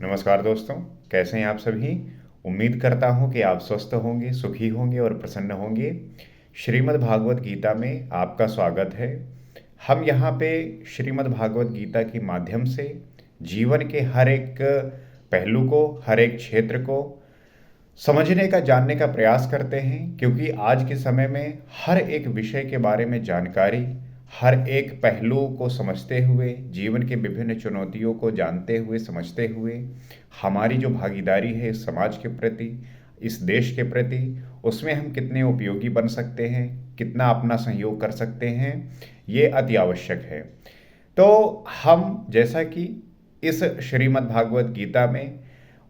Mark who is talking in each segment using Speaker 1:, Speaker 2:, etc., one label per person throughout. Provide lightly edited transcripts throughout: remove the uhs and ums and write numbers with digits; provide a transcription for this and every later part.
Speaker 1: नमस्कार दोस्तों, कैसे हैं आप सभी। उम्मीद करता हूं कि आप स्वस्थ होंगे, सुखी होंगे और प्रसन्न होंगे। श्रीमद् भागवत गीता में आपका स्वागत है। हम यहाँ पे श्रीमद् भागवत गीता के माध्यम से जीवन के हर एक पहलू को, हर एक क्षेत्र को समझने का, जानने का प्रयास करते हैं, क्योंकि आज के समय में हर एक विषय के बारे में जानकारी, हर एक पहलू को समझते हुए, जीवन के विभिन्न चुनौतियों को जानते हुए, समझते हुए, हमारी जो भागीदारी है इस समाज के प्रति, इस देश के प्रति, उसमें हम कितने उपयोगी बन सकते हैं, कितना अपना सहयोग कर सकते हैं, ये अति आवश्यक है। तो हम जैसा कि इस श्रीमद् भागवत गीता में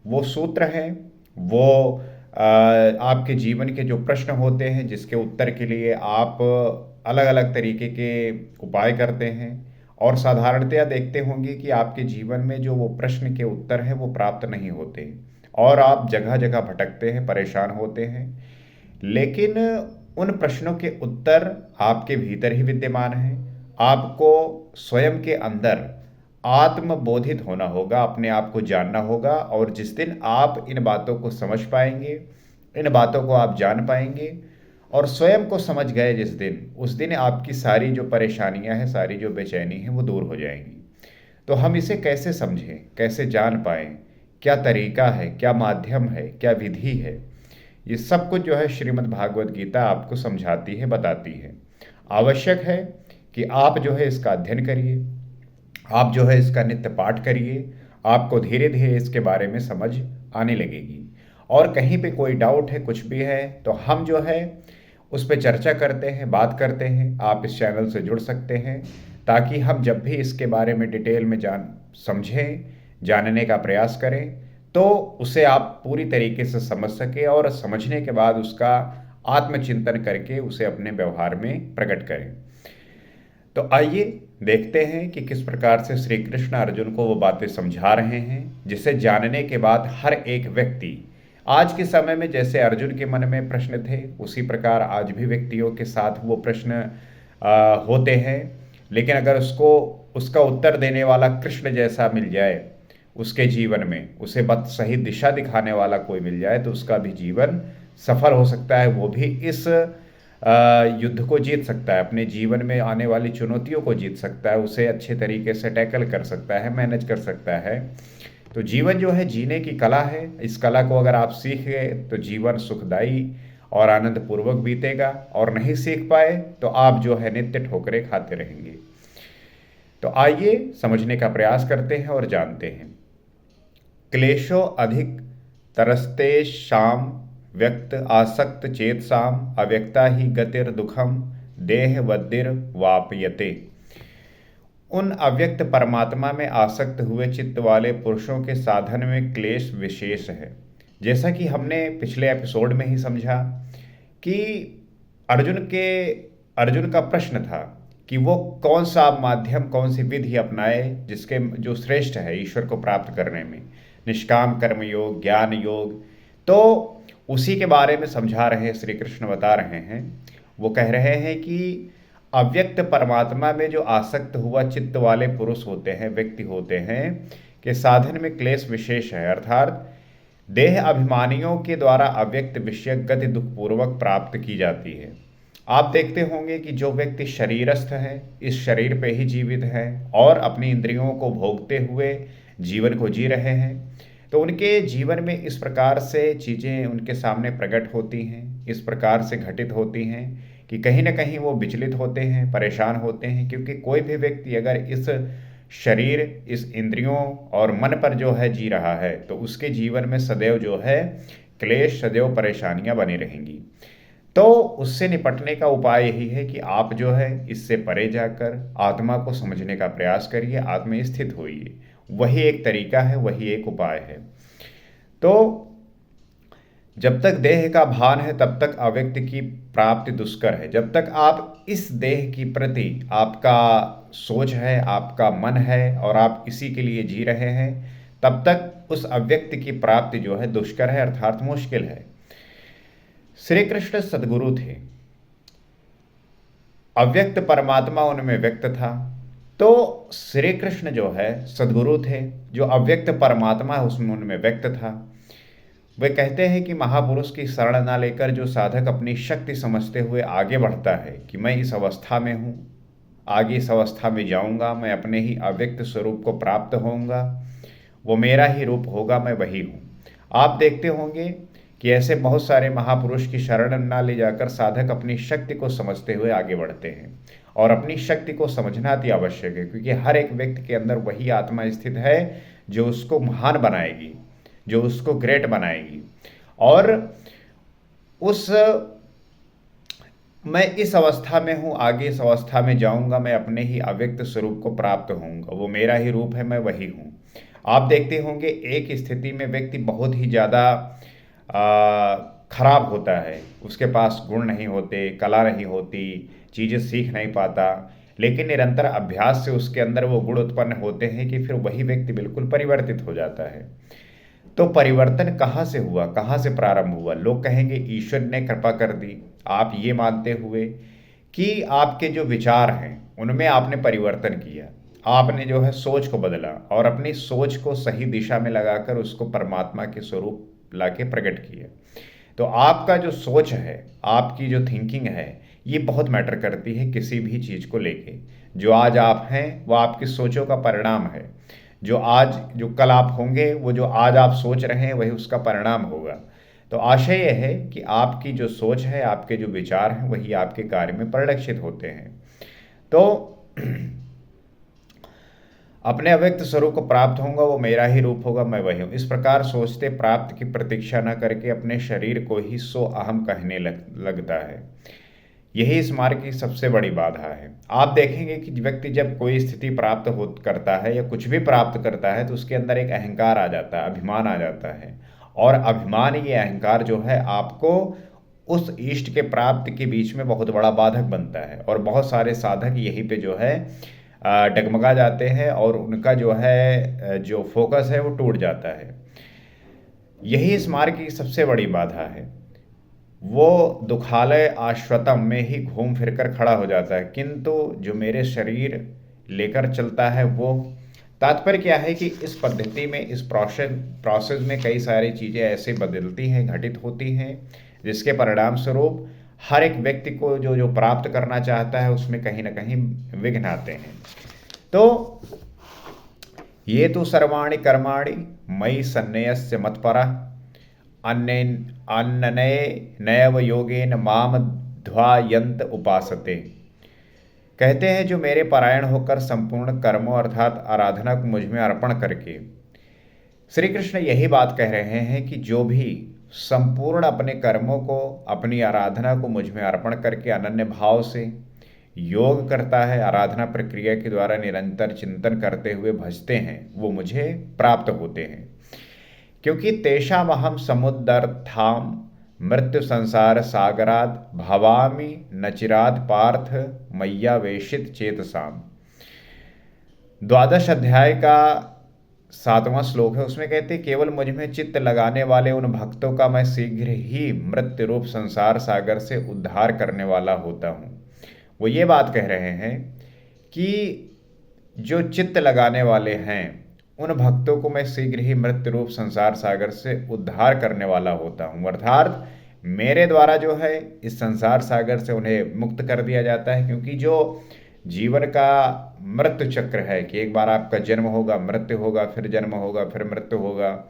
Speaker 1: वो सूत्र हैं, वो आपके जीवन के जो प्रश्न होते हैं जिसके उत्तर के लिए आप अलग अलग तरीके के उपाय करते हैं, और साधारणतया देखते होंगे कि आपके जीवन में जो वो प्रश्न के उत्तर हैं वो प्राप्त नहीं होते और आप जगह जगह भटकते हैं, परेशान होते हैं। लेकिन उन प्रश्नों के उत्तर आपके भीतर ही विद्यमान हैं। आपको स्वयं के अंदर आत्मबोधित होना होगा, अपने आप को जानना होगा, और जिस दिन आप इन बातों को समझ पाएंगे, इन बातों को आप जान पाएंगे और स्वयं को समझ गए जिस दिन, उस दिन आपकी सारी जो परेशानियां हैं, सारी जो बेचैनी है वो दूर हो जाएंगी। तो हम इसे कैसे समझें, कैसे जान पाएं, क्या तरीका है, क्या माध्यम है, क्या विधि है, ये सब कुछ जो है श्रीमद् भागवत गीता आपको समझाती है, बताती है। आवश्यक है कि आप जो है इसका अध्ययन करिए, आप जो है इसका नित्य पाठ करिए। आपको धीरे धीरे इसके बारे में समझ आने लगेगी। और कहीं पे कोई डाउट है, कुछ भी है, तो हम जो है उस पर चर्चा करते हैं, बात करते हैं। आप इस चैनल से जुड़ सकते हैं ताकि हम जब भी इसके बारे में डिटेल में समझें, जानने का प्रयास करें, तो उसे आप पूरी तरीके से समझ सकें और समझने के बाद उसका आत्मचिंतन करके उसे अपने व्यवहार में प्रकट करें। तो आइए देखते हैं कि किस प्रकार से श्री कृष्ण अर्जुन को वो बातें समझा रहे हैं जिसे जानने के बाद हर एक व्यक्ति, आज के समय में जैसे अर्जुन के मन में प्रश्न थे उसी प्रकार आज भी व्यक्तियों के साथ वो प्रश्न होते हैं। लेकिन अगर उसको उसका उत्तर देने वाला कृष्ण जैसा मिल जाए उसके जीवन में, उसे बस सही दिशा दिखाने वाला कोई मिल जाए, तो उसका भी जीवन सफल हो सकता है। वो भी इस युद्ध को जीत सकता है, अपने जीवन में आने वाली चुनौतियों को जीत सकता है, उसे अच्छे तरीके से टैकल कर सकता है, मैनेज कर सकता है। तो जीवन जो है जीने की कला है। इस कला को अगर आप सीख गए तो जीवन सुखदायी और आनंद पूर्वक बीतेगा, और नहीं सीख पाए तो आप जो है नित्य ठोकरें खाते रहेंगे। तो आइए समझने का प्रयास करते हैं और जानते हैं। क्लेशो अधिक तरस्ते शाम व्यक्त आसक्त चेतसाम अव्यक्ता ही गतिर दुखम देह वद्दिर वापयते। उन अव्यक्त परमात्मा में आसक्त हुए चित्त वाले पुरुषों के साधन में क्लेश विशेष है। जैसा कि हमने पिछले एपिसोड में ही समझा कि अर्जुन का प्रश्न था कि वो कौन सा माध्यम, कौन सी विधि अपनाए जिसके जो श्रेष्ठ है ईश्वर को प्राप्त करने में, निष्काम कर्म योग, ज्ञान योग। तो उसी के बारे में समझा रहे हैं, श्री कृष्ण बता रहे हैं। वो कह रहे हैं कि अव्यक्त परमात्मा में जो आसक्त हुआ चित्त वाले पुरुष होते हैं, व्यक्ति होते हैं, के साधन में क्लेश विशेष है, अर्थात देह अभिमानियों के द्वारा अव्यक्त विषय गति दुखपूर्वक प्राप्त की जाती है। आप देखते होंगे कि जो व्यक्ति शरीरस्थ है, इस शरीर पे ही जीवित है और अपनी इंद्रियों को भोगते हुए जीवन को जी रहे हैं, तो उनके जीवन में इस प्रकार से चीज़ें उनके सामने प्रकट होती हैं, इस प्रकार से घटित होती हैं कि कहीं ना कहीं वो विचलित होते हैं, परेशान होते हैं। क्योंकि कोई भी व्यक्ति अगर इस शरीर, इस इंद्रियों और मन पर जो है जी रहा है, तो उसके जीवन में सदैव जो है क्लेश, सदैव परेशानियां बनी रहेंगी। तो उससे निपटने का उपाय यही है कि आप जो है इससे परे जाकर आत्मा को समझने का प्रयास करिए, आत्म स्थित होइए। वही एक तरीका है, वही एक उपाय है। तो जब तक देह का भान है तब तक अव्यक्त की प्राप्ति दुष्कर है। जब तक आप इस देह की प्रति आपका सोच है, आपका मन है और आप इसी के लिए जी रहे हैं, तब तक उस अव्यक्त की प्राप्ति जो है दुष्कर है, अर्थात मुश्किल है। श्री कृष्ण सद्गुरु थे, अव्यक्त परमात्मा उनमें व्यक्त था, तो श्री कृष्ण जो है सद्गुरु थे, जो अव्यक्त परमात्मा है उसमें उनमें व्यक्त था। वे कहते हैं कि महापुरुष की शरण ना लेकर जो साधक अपनी शक्ति समझते हुए आगे बढ़ता है कि मैं इस अवस्था में हूँ, आगे इस अवस्था में जाऊंगा, मैं अपने ही अव्यक्त स्वरूप को प्राप्त होऊंगा, वो मेरा ही रूप होगा, मैं वही हूँ। आप देखते होंगे कि ऐसे बहुत सारे महापुरुष की शरण ना ले जाकर साधक अपनी शक्ति को समझते हुए आगे बढ़ते हैं। और अपनी शक्ति को समझना अति आवश्यक है, क्योंकि हर एक व्यक्ति के अंदर वही आत्मा स्थित है जो उसको महान बनाएगी, जो उसको ग्रेट बनाएगी। और उस मैं इस अवस्था में हूँ, आगे इस अवस्था में जाऊंगा, मैं अपने ही अव्यक्त स्वरूप को प्राप्त होऊंगा, वो मेरा ही रूप है, मैं वही हूँ। आप देखते होंगे एक स्थिति में व्यक्ति बहुत ही ज़्यादा खराब होता है, उसके पास गुण नहीं होते, कला नहीं होती, चीज़ें सीख नहीं पाता, लेकिन निरंतर अभ्यास से उसके अंदर वो गुण उत्पन्न होते हैं कि फिर वही व्यक्ति बिल्कुल परिवर्तित हो जाता है। तो परिवर्तन कहाँ से हुआ, कहाँ से प्रारंभ हुआ? लोग कहेंगे ईश्वर ने कृपा कर दी। आप ये मानते हुए कि आपके जो विचार हैं उनमें आपने परिवर्तन किया, आपने जो है सोच को बदला और अपनी सोच को सही दिशा में लगाकर उसको परमात्मा के स्वरूप लाके प्रकट किया। तो आपका जो सोच है, आपकी जो थिंकिंग है, ये बहुत मैटर करती है किसी भी चीज़ को लेके। जो आज आप हैं वो आपकी सोचों का परिणाम है। जो कल आप होंगे, वो जो आज आप सोच रहे हैं वही उसका परिणाम होगा। तो आशय यह है कि आपकी जो सोच है, आपके जो विचार हैं, वही आपके कार्य में परिलक्षित होते हैं। तो अपने अव्यक्त स्वरूप को प्राप्त होऊंगा, वो मेरा ही रूप होगा, मैं वही हूँ, इस प्रकार सोचते प्राप्त की प्रतीक्षा न करके अपने शरीर को ही सो अहम कहने लगता है। यही इस मार्ग की सबसे बड़ी बाधा है। आप देखेंगे कि व्यक्ति जब कोई स्थिति प्राप्त हो करता है या कुछ भी प्राप्त करता है तो उसके अंदर एक अहंकार आ जाता है, अभिमान आ जाता है। और अभिमान, ये अहंकार जो है आपको उस इष्ट के प्राप्ति के बीच में बहुत बड़ा बाधक बनता है। और बहुत सारे साधक यहीं पे जो है डगमगा जाते हैं और उनका जो है जो फोकस है वो टूट जाता है। यही इस मार्ग की सबसे बड़ी बाधा है। वो दुखालय आश्वतम में ही घूम फिर कर खड़ा हो जाता है, किंतु जो मेरे शरीर लेकर चलता है वो, तात्पर्य क्या है कि इस पद्धति में, इस प्रोसेस में कई सारी चीज़ें ऐसे बदलती हैं, घटित होती हैं, जिसके परिणाम स्वरूप हर एक व्यक्ति को जो जो प्राप्त करना चाहता है उसमें कहीं ना कहीं विघ्न आते हैं। तो ये तो सर्वाणि कर्माणि मयि सन्न्यस्य मत्परा अन्ननये नैव योगेन माम ध्यायन्त उपासते। कहते हैं जो मेरे परायण होकर संपूर्ण कर्मों अर्थात आराधना को मुझ में अर्पण करके, श्री कृष्ण यही बात कह रहे हैं कि जो भी संपूर्ण अपने कर्मों को, अपनी आराधना को मुझ में अर्पण करके अनन्य भाव से योग करता है, आराधना प्रक्रिया के द्वारा निरंतर चिंतन करते हुए भजते हैं, वो मुझे प्राप्त होते हैं। क्योंकि तेषामहम समुद्धर्ताम मृत्यु संसार सागरात भवामि नचिरात पार्थ मय्यावेशित चेतसाम। द्वादश अध्याय का 7वां श्लोक है, उसमें कहते केवल मुझ में चित्त लगाने वाले उन भक्तों का मैं शीघ्र ही मृत्यु रूप संसार सागर से उद्धार करने वाला होता हूँ। वो ये बात कह रहे हैं कि जो चित्त लगाने वाले हैं उन भक्तों को मैं शीघ्र ही मृत्यु रूप संसार सागर से उद्धार करने वाला होता हूँ। अर्थात मेरे द्वारा जो है इस संसार सागर से उन्हें मुक्त कर दिया जाता है। क्योंकि जो जीवन का मृत्यु चक्र है कि एक बार आपका जन्म होगा, मृत्यु होगा, फिर जन्म होगा, फिर मृत्यु होगा,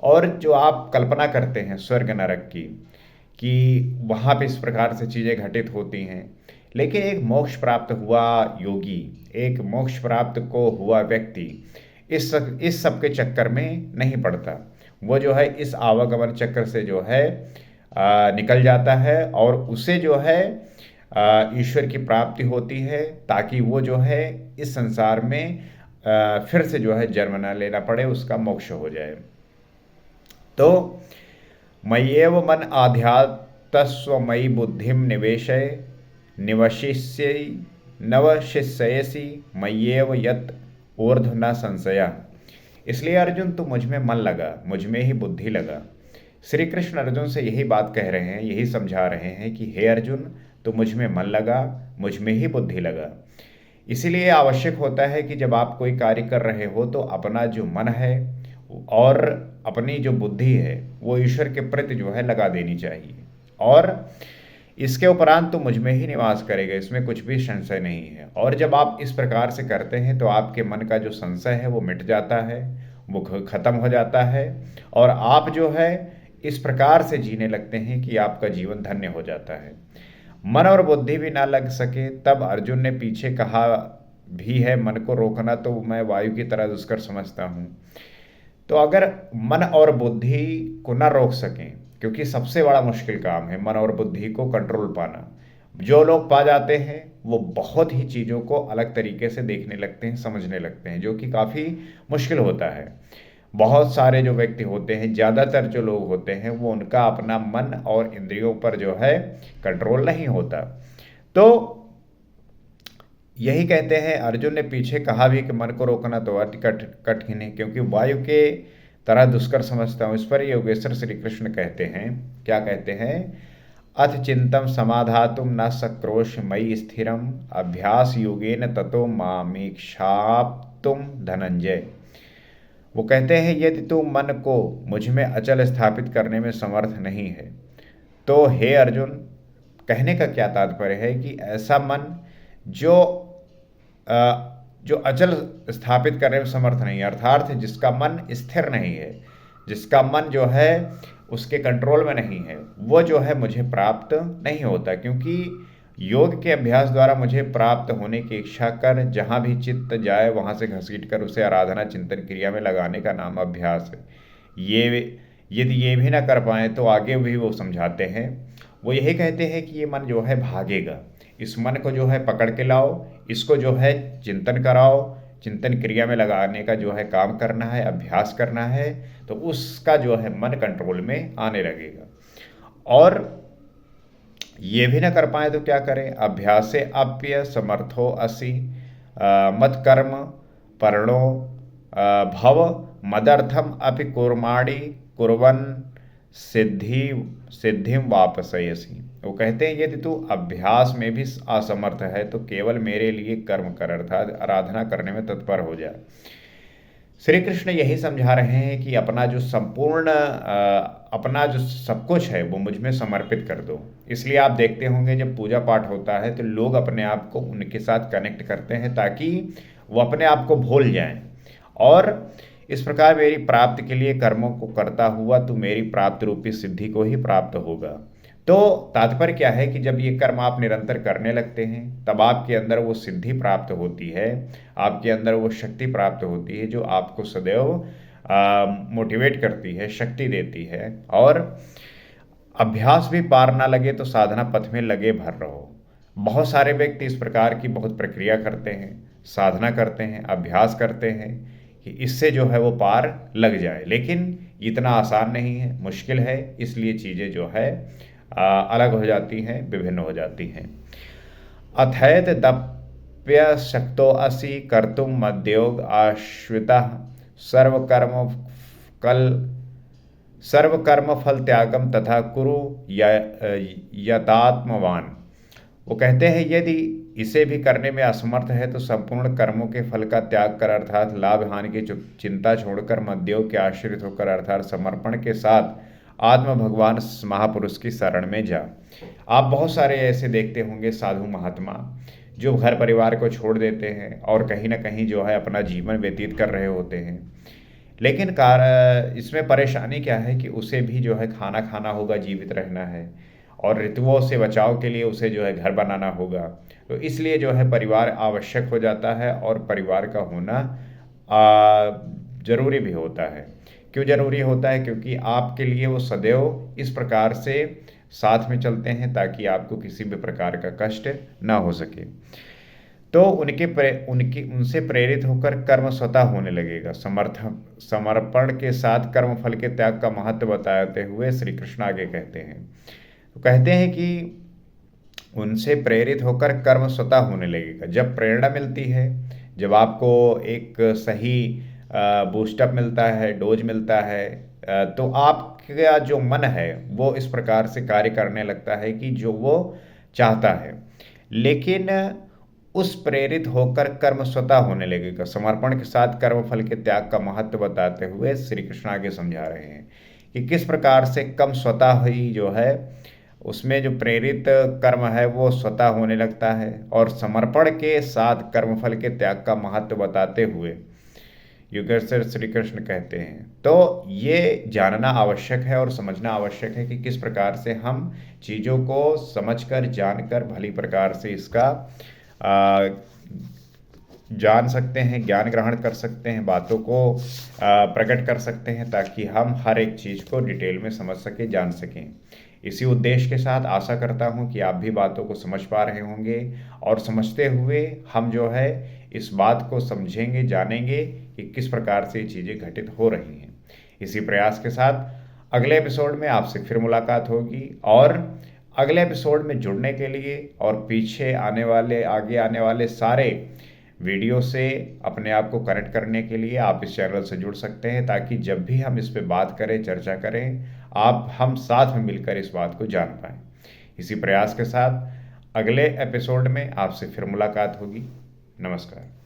Speaker 1: और जो आप कल्पना करते हैं स्वर्ग नरक की कि वहाँ पे इस प्रकार से चीज़ें घटित होती हैं, लेकिन एक मोक्ष प्राप्त हुआ योगी, एक मोक्ष प्राप्त को हुआ व्यक्ति इस सब के चक्कर में नहीं पड़ता। वो जो है इस आवागमन चक्र से जो है निकल जाता है और उसे जो है ईश्वर की प्राप्ति होती है, ताकि वो जो है इस संसार में फिर से जो है जन्म न लेना पड़े, उसका मोक्ष हो जाए। तो मय्येव मन आध्यात्स्व मयि बुद्धिम निवेशय निवशिष्यसि नवशिष्यसि मय्येव यत् ऊर्ध्व न संशया। इसलिए अर्जुन तू मुझ में मन लगा, मुझ में ही बुद्धि लगा। श्री कृष्ण अर्जुन से यही बात कह रहे हैं, यही समझा रहे हैं कि हे अर्जुन, तो मुझ में मन लगा, मुझ में ही बुद्धि लगा। इसीलिए आवश्यक होता है कि जब आप कोई कार्य कर रहे हो तो अपना जो मन है और अपनी जो बुद्धि है वो ईश्वर के प्रति जो है लगा देनी चाहिए। और इसके उपरांत तो मुझ में ही निवास करेगा, इसमें कुछ भी संशय नहीं है। और जब आप इस प्रकार से करते हैं तो आपके मन का जो संशय है वो मिट जाता है, वो खत्म हो जाता है, और आप जो है इस प्रकार से जीने लगते हैं कि आपका जीवन धन्य हो जाता है। मन और बुद्धि भी ना लग सके, तब अर्जुन ने पीछे कहा भी है, मन को रोकना तो मैं वायु की तरह दुष्कर समझता हूँ। तो अगर मन और बुद्धि को ना रोक सकें, क्योंकि सबसे बड़ा मुश्किल काम है मन और बुद्धि को कंट्रोल पाना। जो लोग पा जाते हैं वो बहुत ही चीज़ों को अलग तरीके से देखने लगते हैं, समझने लगते हैं, जो कि काफ़ी मुश्किल होता है। बहुत सारे जो व्यक्ति होते हैं, ज़्यादातर जो लोग होते हैं, वो उनका अपना मन और इंद्रियों पर जो है कंट्रोल नहीं होता। तो यही कहते हैं, अर्जुन ने पीछे कहा भी कि मन को रोकना तो अति कठिन है, क्योंकि वायु के तरह दुष्कर समझता हूँ। इस पर योगेश्वर श्री कृष्ण कहते हैं, क्या कहते हैं, अथ चिंतम समाधातुम न सक्रोश मयि स्थिरम अभ्यास योगेन ततो मामीक्षाप्तुम धनंजय। वो कहते हैं, यदि तू मन को मुझ में अचल स्थापित करने में समर्थ नहीं है तो हे अर्जुन, कहने का क्या तात्पर्य है कि ऐसा मन जो जो अचल स्थापित करने में समर्थ नहीं है, अर्थात जिसका मन स्थिर नहीं है, जिसका मन जो है उसके कंट्रोल में नहीं है, वो जो है मुझे प्राप्त नहीं होता। क्योंकि योग के अभ्यास द्वारा मुझे प्राप्त होने की इच्छा कर जहाँ भी चित्त जाए वहाँ से घसीट कर उसे आराधना चिंतन क्रिया में लगाने का नाम अभ्यास है। ये यदि ये भी ना कर पाए तो आगे भी वो समझाते हैं, वो यही कहते हैं कि ये मन जो है भागेगा, इस मन को जो है पकड़ के लाओ, इसको जो है चिंतन कराओ, चिंतन क्रिया में लगाने का जो है काम करना है, अभ्यास करना है, तो उसका जो है मन कंट्रोल में आने लगेगा। और ये भी ना कर पाए तो क्या करें, अभ्यास से अप्य समर्थो असि मत कर्म पर्णो भव मदर्थम अपि कुर्माणि कुर्वन सिद्धि सिद्धिम वापसयसि। वो कहते हैं, यदि तू अभ्यास में भी असमर्थ है तो केवल मेरे लिए कर्म कर, अर्थात आराधना करने में तत्पर हो जाए। श्री कृष्ण यही समझा रहे हैं कि अपना जो संपूर्ण अपना जो सब कुछ है वो मुझ में समर्पित कर दो। इसलिए आप देखते होंगे जब पूजा पाठ होता है तो लोग अपने आप को उनके साथ कनेक्ट करते हैं ताकि वो अपने आप को भूल जाएं। और इस प्रकार मेरी प्राप्ति के लिए कर्मों को करता हुआ तो मेरी प्राप्त रूपी सिद्धि को ही प्राप्त होगा। तो तात्पर्य क्या है कि जब ये कर्म आप निरंतर करने लगते हैं तब आपके अंदर वो सिद्धि प्राप्त होती है, आपके अंदर वो शक्ति प्राप्त होती है जो आपको सदैव मोटिवेट करती है, शक्ति देती है। और अभ्यास भी पार ना लगे तो साधना पथ में लगे भर रहो। बहुत सारे व्यक्ति इस प्रकार की बहुत प्रक्रिया करते हैं, साधना करते हैं, अभ्यास करते हैं कि इससे जो है वो पार लग जाए, लेकिन इतना आसान नहीं है, मुश्किल है। इसलिए चीज़ें जो है अलग हो जाती हैं, विभिन्न हो जाती हैं। अथैत दप्य शक्तो असि कर्तुम मद्योग आश्रितः सर्वकर्म फल त्यागम तथा कुरु यतात्मवान। वो कहते हैं, यदि इसे भी करने में असमर्थ है तो संपूर्ण कर्मों के फल का त्याग कर, अर्थात लाभ हानि की चिंता छोड़कर मद्योग के आश्रित होकर, अर्थात समर्पण के साथ आत्म भगवान महापुरुष की शरण में जा। आप बहुत सारे ऐसे देखते होंगे साधु महात्मा जो घर परिवार को छोड़ देते हैं और कहीं ना कहीं जो है अपना जीवन व्यतीत कर रहे होते हैं, लेकिन इसमें परेशानी क्या है कि उसे भी जो है खाना खाना होगा, जीवित रहना है, और ऋतुओं से बचाव के लिए उसे जो है घर बनाना होगा। तो इसलिए जो है परिवार आवश्यक हो जाता है और परिवार का होना जरूरी भी होता है। क्यों जरूरी होता है? क्योंकि आपके लिए वो सदैव इस प्रकार से साथ में चलते हैं ताकि आपको किसी भी प्रकार का कष्ट ना हो सके। तो उनसे प्रेरित होकर कर्म स्वतः होने लगेगा। समर्पण के साथ कर्म फल के त्याग का महत्व बताते हुए श्री कृष्ण आगे कहते हैं, तो कहते हैं कि उनसे प्रेरित होकर कर्म स्वतः होने लगेगा। जब प्रेरणा मिलती है, जब आपको एक सही बूस्टअप मिलता है, डोज मिलता है, तो आपका जो मन है वो इस प्रकार से कार्य करने लगता है कि जो वो चाहता है। लेकिन उस प्रेरित होकर कर्म स्वतः होने लगेगा। समर्पण के साथ कर्म फल के त्याग का महत्व बताते हुए श्री कृष्ण आगे समझा रहे हैं कि किस प्रकार से कर्म स्वतः ही जो है उसमें जो प्रेरित कर्म है वो स्वतः होने लगता है, और समर्पण के साथ कर्मफल के त्याग का महत्व बताते हुए युगेश्वर श्री कृष्ण कहते हैं। तो ये जानना आवश्यक है और समझना आवश्यक है कि किस प्रकार से हम चीज़ों को समझकर जानकर भली प्रकार से इसका आ, जान सकते हैं, ज्ञान ग्रहण कर सकते हैं, बातों को प्रकट कर सकते हैं, ताकि हम हर एक चीज़ को डिटेल में समझ सकें, जान सकें। इसी उद्देश्य के साथ आशा करता हूं कि आप भी बातों को समझ पा रहे होंगे, और समझते हुए हम जो है इस बात को समझेंगे, जानेंगे कि किस प्रकार से ये चीज़ें घटित हो रही हैं। इसी प्रयास के साथ अगले एपिसोड में आपसे फिर मुलाकात होगी, और अगले एपिसोड में जुड़ने के लिए और पीछे आगे आने वाले सारे वीडियो से अपने आप को कनेक्ट करने के लिए आप इस चैनल से जुड़ सकते हैं, ताकि जब भी हम इस पे बात करें, चर्चा करें, हम साथ में मिलकर इस बात को जान पाएं। इसी प्रयास के साथ अगले एपिसोड में आपसे फिर मुलाकात होगी। नमस्कार।